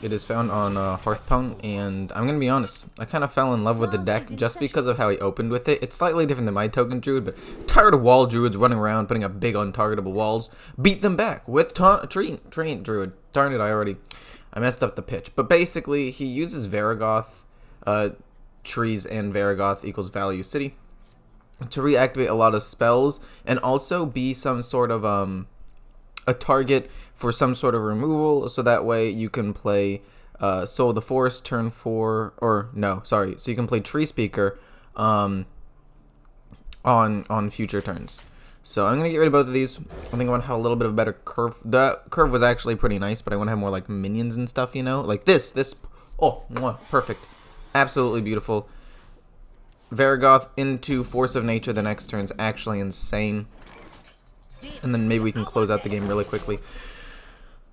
It is found on Hearthstone, and I'm gonna be honest, I kind of fell in love with the deck just because of how he opened with it. It's slightly different than my Token Druid, but tired of wall druids running around putting up big untargetable walls. Beat them back with Tree Druid. Darn it, I messed up the pitch. But basically, he uses Varragoth, trees, and Varragoth equals value city to reactivate a lot of spells and also be some sort of a target for some sort of removal, so that way you can play Soul of the Forest turn 4, or no, sorry, so you can play Tree Speaker on future turns. So I'm gonna get rid of both of these. I think I want to have a little bit of a better curve. The curve was actually pretty nice, but I want to have more like minions and stuff, you know, like this. Oh, mwah, perfect, absolutely beautiful. Varragoth into Force of Nature the next turn is actually insane. And then maybe we can close out the game really quickly.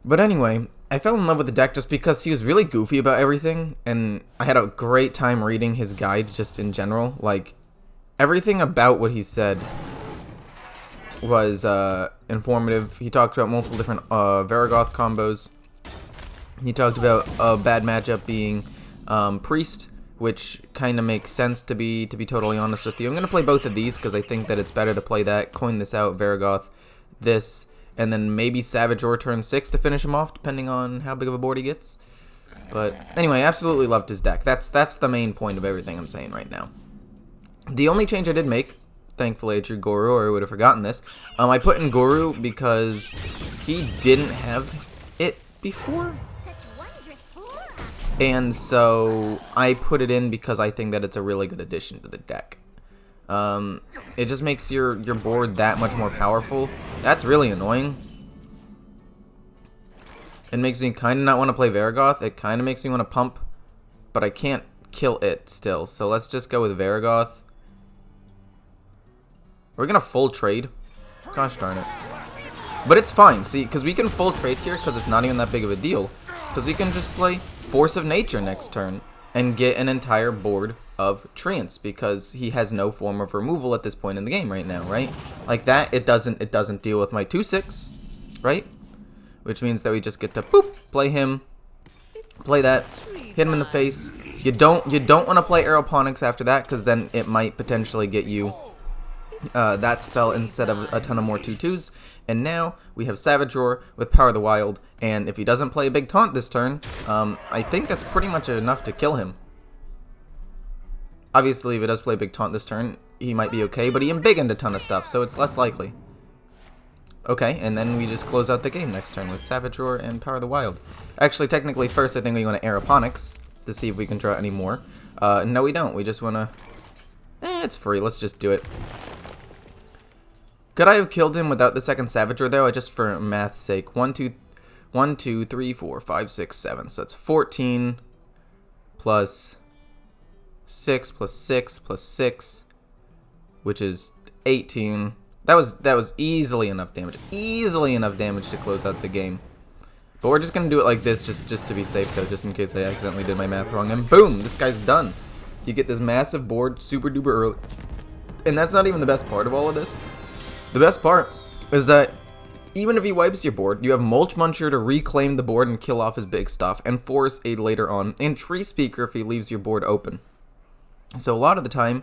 But anyway, I fell in love with the deck just because he was really goofy about everything, and I had a great time reading his guides just in general. Like, everything about what he said was informative. He talked about multiple different Varragoth combos. He talked about a bad matchup being Priest, which kind of makes sense to be totally honest with you. I'm going to play both of these because I think that it's better to play that, coin this out, Varragoth, this, and then maybe Savage Roar turn 6 to finish him off, depending on how big of a board he gets. But anyway, absolutely loved his deck. That's the main point of everything I'm saying right now. The only change I did make, thankfully I drew Guru, or I would have forgotten this. I put in Guru because he didn't have it before. And so I put it in because I think that it's a really good addition to the deck. It just makes your board that much more powerful. That's really annoying. It makes me kind of not want to play Varragoth. It kind of makes me want to pump, but I can't kill it still. So let's just go with Varragoth. We're going to full trade. Gosh darn it. But it's fine, see, because we can full trade here because it's not even that big of a deal. Because we can just play Force of Nature next turn and get an entire board of Treants because he has no form of removal at this point in the game right now, right? Like that, it doesn't deal with my 2/6, right? Which means that we just get to boop, play him, play that, hit him in the face. You don't want to play Aeroponics after that because then it might potentially get you that spell instead of a ton of more 2/2s. And now we have Savage Roar with Power of the Wild, and if he doesn't play a big taunt this turn, I think that's pretty much enough to kill him. Obviously, if he does play a big taunt this turn, he might be okay, but he embiggened a ton of stuff, so it's less likely. Okay, and then we just close out the game next turn with Savage Roar and Power of the Wild. Actually, technically, first I think we want to Aeroponics to see if we can draw any more. No, we don't. We just want to... it's free. Let's just do it. Could I have killed him without the second Savage Roar, though? Just for math's sake. 1, 2, 3, 4, 5, 6, 7. So that's 14 plus 6 plus 6 plus 6, which is 18. That was easily enough damage. Easily enough damage to close out the game. But we're just going to do it like this just to be safe, though, just in case I accidentally did my math wrong. And boom, this guy's done. You get this massive board super duper early. And that's not even the best part of all of this. The best part is that even if he wipes your board, you have Mulch Muncher to reclaim the board and kill off his big stuff, and Force Aid later on, and Tree Speaker if he leaves your board open. So a lot of the time,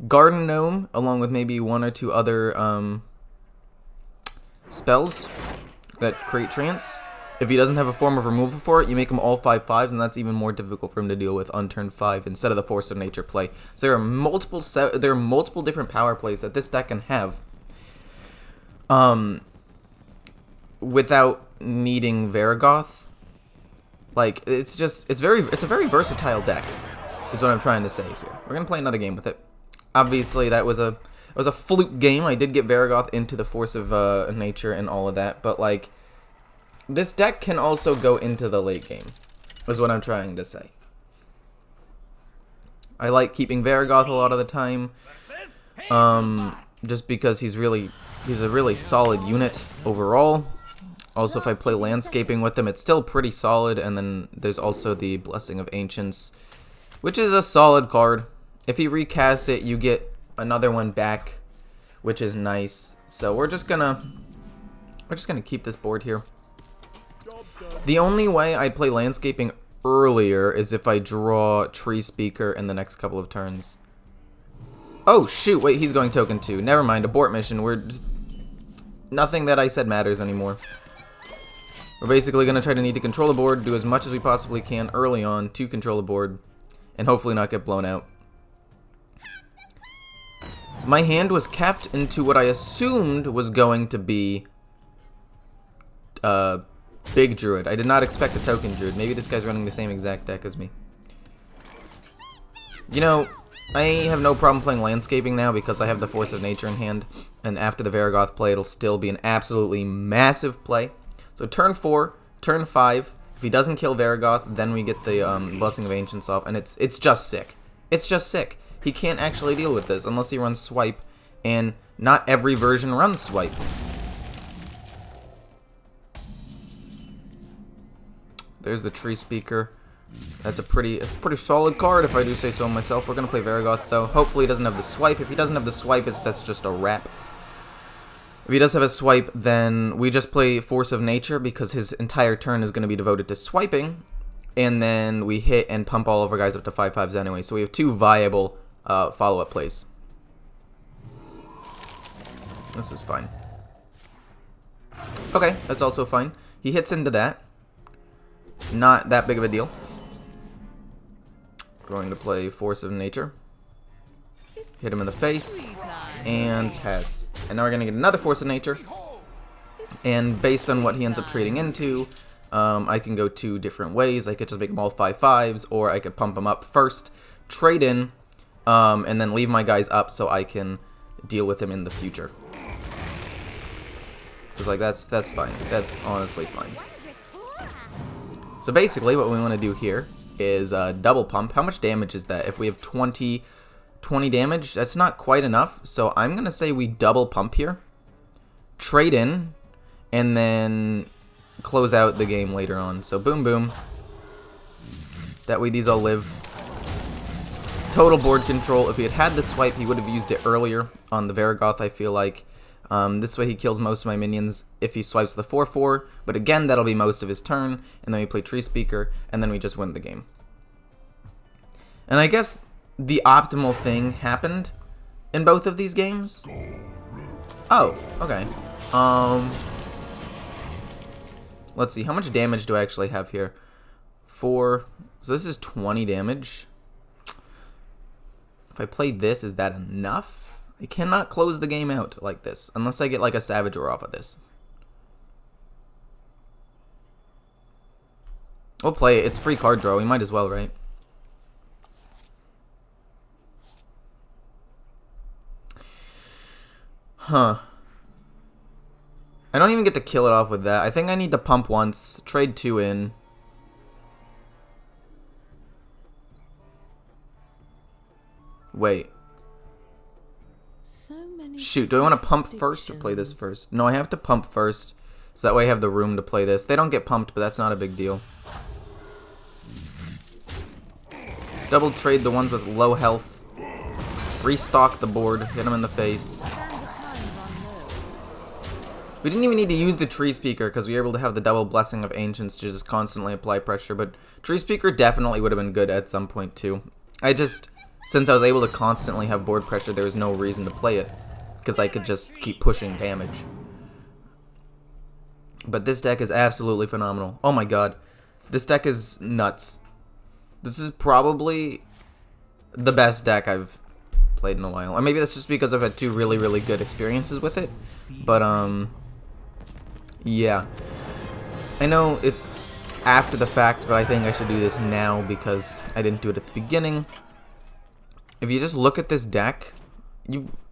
Garden Gnome, along with maybe 1 or 2 other spells that create Treants, if he doesn't have a form of removal for it, you make him all 5/5s, and that's even more difficult for him to deal with on turn 5 instead of the Force of Nature play. So there are multiple different power plays that this deck can have. Without needing Varragoth. Like, it's a very versatile deck, is what I'm trying to say here. We're gonna play another game with it. Obviously, it was a fluke game. I did get Varragoth into the Force of Nature and all of that, but like, this deck can also go into the late game, is what I'm trying to say. I like keeping Varragoth a lot of the time, just because he's a really solid unit overall. Also, if I play Landscaping with him, it's still pretty solid. And then there's also the Blessing of Ancients, which is a solid card. If he recasts it, you get another one back, which is nice. So we're just gonna keep this board here. The only way I'd play Landscaping earlier is if I draw Tree Speaker in the next couple of turns. Oh, shoot. Wait, he's going token 2. Never mind. Abort mission. We're just... Nothing that I said matters anymore. We're basically going to try to need to control the board, do as much as we possibly can early on to control the board, and hopefully not get blown out. My hand was kept into what I assumed was going to be Big Druid. I did not expect a Token Druid. Maybe this guy's running the same exact deck as me. You know, I have no problem playing landscaping now because I have the Force of Nature in hand, and after the Varragoth play, it'll still be an absolutely massive play. So turn 4, turn 5, if he doesn't kill Varragoth, then we get the Blessing of Ancients off, and it's just sick. It's just sick. He can't actually deal with this unless he runs Swipe, and not every version runs Swipe. There's the Tree Speaker. That's a pretty solid card, if I do say so myself. We're gonna play Varragoth though. Hopefully he doesn't have the Swipe. If he doesn't have the Swipe, that's just a wrap. If he does have a Swipe, then we just play Force of Nature because his entire turn is gonna be devoted to swiping, and then we hit and pump all of our guys up to 5/5s anyway. So we have 2 viable follow-up plays. This is fine. Okay, that's also fine. He hits into that. Not that big of a deal. Going to play Force of Nature. Hit him in the face. And pass. And now we're going to get another Force of Nature. And based on what he ends up trading into, I can go 2 different ways. I could just make them all 5/5s, or I could pump them up first, trade in, and then leave my guys up so I can deal with him in the future. Because, like, that's fine. That's honestly fine. So basically, what we want to do here is double pump. How much damage is that? If we have 20 damage, that's not quite enough. So I'm going to say we double pump here, trade in, and then close out the game later on. So boom, boom. That way these all live. Total board control. If he had the Swipe, he would have used it earlier on the Varragoth, I feel like. This way he kills most of my minions if he swipes the 4/4, but again, that'll be most of his turn, and then we play Tree Speaker, and then we just win the game. And I guess the optimal thing happened in both of these games. Oh, okay. Let's see, how much damage do I actually have here? 4, so this is 20 damage. If I play this, is that enough? I cannot close the game out like this, unless I get like a Savage Roar off of this. We'll play it. It's free card draw. We might as well, right? Huh. I don't even get to kill it off with that. I think I need to pump once, trade 2 in. Wait. Shoot, do I want to pump first or play this first? No, I have to pump first, so that way I have the room to play this. They don't get pumped, but that's not a big deal. Double trade the ones with low health. Restock the board, hit them in the face. We didn't even need to use the Tree Speaker because we were able to have the double Blessing of Ancients to just constantly apply pressure, but Tree Speaker definitely would have been good at some point too. Since I was able to constantly have board pressure, there was no reason to play it, because I could just keep pushing damage. But this deck is absolutely phenomenal. Oh my god. This deck is nuts. This is probably the best deck I've played in a while. Or maybe that's just because I've had 2 really, really good experiences with it. But, yeah. I know it's after the fact, but I think I should do this now because I didn't do it at the beginning. If you just look at this deck,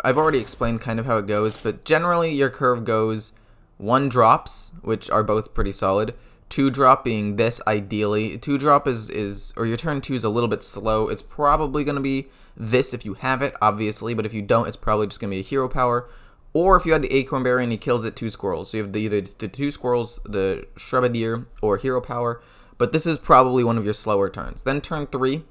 I've already explained kind of how it goes, but generally your curve goes 1 drops, which are both pretty solid, 2 drop being this ideally. 2 drop or your turn 2 is a little bit slow. It's probably going to be this if you have it, obviously, but if you don't, it's probably just going to be a hero power. Or if you had the Acorn Berry and he kills it, 2 squirrels. So you have either the 2 squirrels, the Shrubadier, or hero power, but this is probably one of your slower turns. Then turn 3.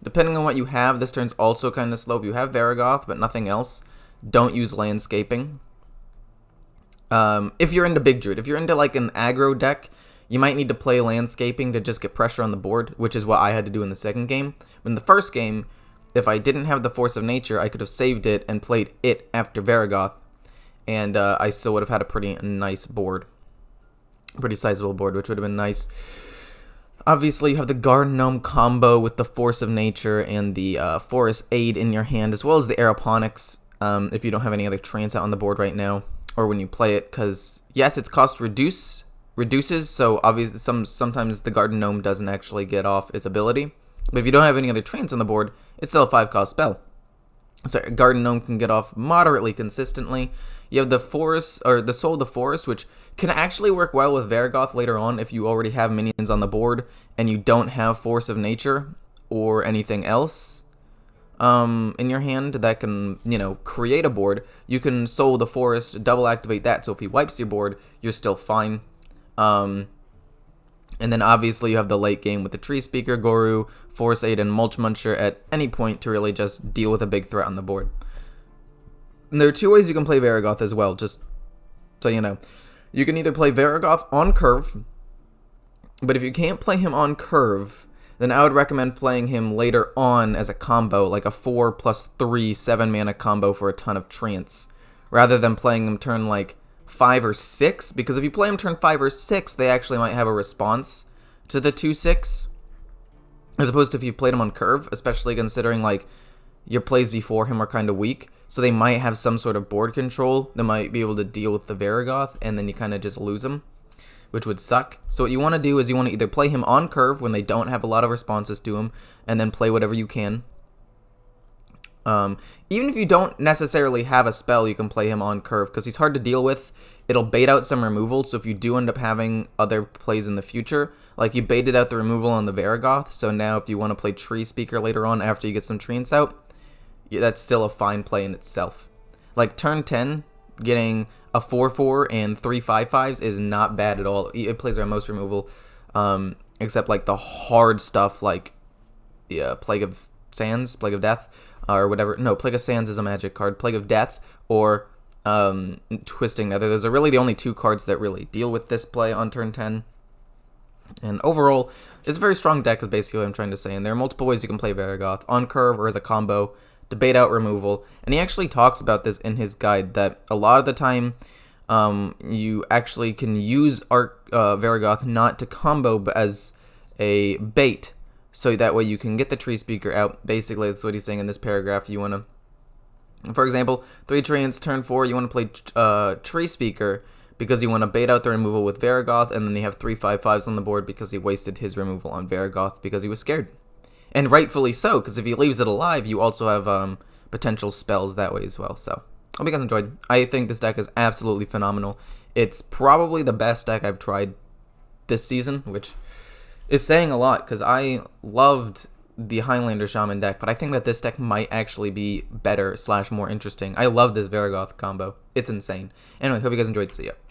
Depending on what you have, this turn's also kind of slow. If you have Varragoth, but nothing else, don't use landscaping. If you're into Big Druid. If you're into like an aggro deck, you might need to play landscaping to just get pressure on the board, which is what I had to do in the second game. But in the first game, if I didn't have the Force of Nature, I could have saved it and played it after Varragoth, and I still would have had a pretty nice board. Pretty sizable board, which would have been nice. Obviously, you have the Garden Gnome combo with the Force of Nature and the Forest Aid in your hand, as well as the Aeroponics, if you don't have any other Trance out on the board right now, or when you play it, because, yes, its cost reduces, so obviously sometimes the Garden Gnome doesn't actually get off its ability. But if you don't have any other Trance on the board, it's still a 5-cost spell. So Garden Gnome can get off moderately consistently. You have the Forest, or the Soul of the Forest, which can actually work well with Varragoth later on if you already have minions on the board and you don't have Force of Nature or anything else in your hand that can, create a board. You can Soul the Forest, double activate that, so if he wipes your board, you're still fine. And then obviously you have the late game with the Tree Speaker, Goru, Force Aid, and Mulch Muncher at any point to really just deal with a big threat on the board. And there are two ways you can play Varragoth as well, just so you know. You can either play Varragoth on curve, but if you can't play him on curve, then I would recommend playing him later on as a combo, like a 4+3 7-mana combo for a ton of Trance, rather than playing him turn like 5 or 6, because if you play him turn 5 or 6, they actually might have a response to the 2/6, as opposed to if you played him on curve, especially considering like your plays before him are kind of weak, so they might have some sort of board control that might be able to deal with the Varragoth, and then you kind of just lose him, which would suck. So what you want to do is you want to either play him on curve when they don't have a lot of responses to him, and then play whatever you can. Even if you don't necessarily have a spell, you can play him on curve, because he's hard to deal with. It'll bait out some removal, so if you do end up having other plays in the future, like you baited out the removal on the Varragoth, so now if you want to play Tree Speaker later on after you get some Trance out, that's still a fine play in itself. Like turn 10, getting a 4/4 and 3 5/5s is not bad at all. It plays around most removal, except like the hard stuff like Plague of Sands, Plague of Death, or whatever. No, Plague of Sands is a magic card. Plague of Death or Twisting Nether. Those are really the only two cards that really deal with this play on turn 10. And overall, it's a very strong deck is basically what I'm trying to say. And there are multiple ways you can play Varragoth, on curve or as a combo, to bait out removal. And he actually talks about this in his guide, that a lot of the time you actually can use Varragoth not to combo, but as a bait, so that way you can get the Tree Speaker out. Basically, that's what he's saying in this paragraph. You want to, for example, 3 Trance, turn 4, you want to play Tree Speaker, because you want to bait out the removal with Varragoth, and then you have 3 5/5s on the board because he wasted his removal on Varragoth because he was scared. And rightfully so, because if he leaves it alive, you also have potential spells that way as well. So, hope you guys enjoyed. I think this deck is absolutely phenomenal. It's probably the best deck I've tried this season, which is saying a lot, because I loved the Highlander Shaman deck, but I think that this deck might actually be better / more interesting. I love this Varragoth combo. It's insane. Anyway, hope you guys enjoyed. See ya.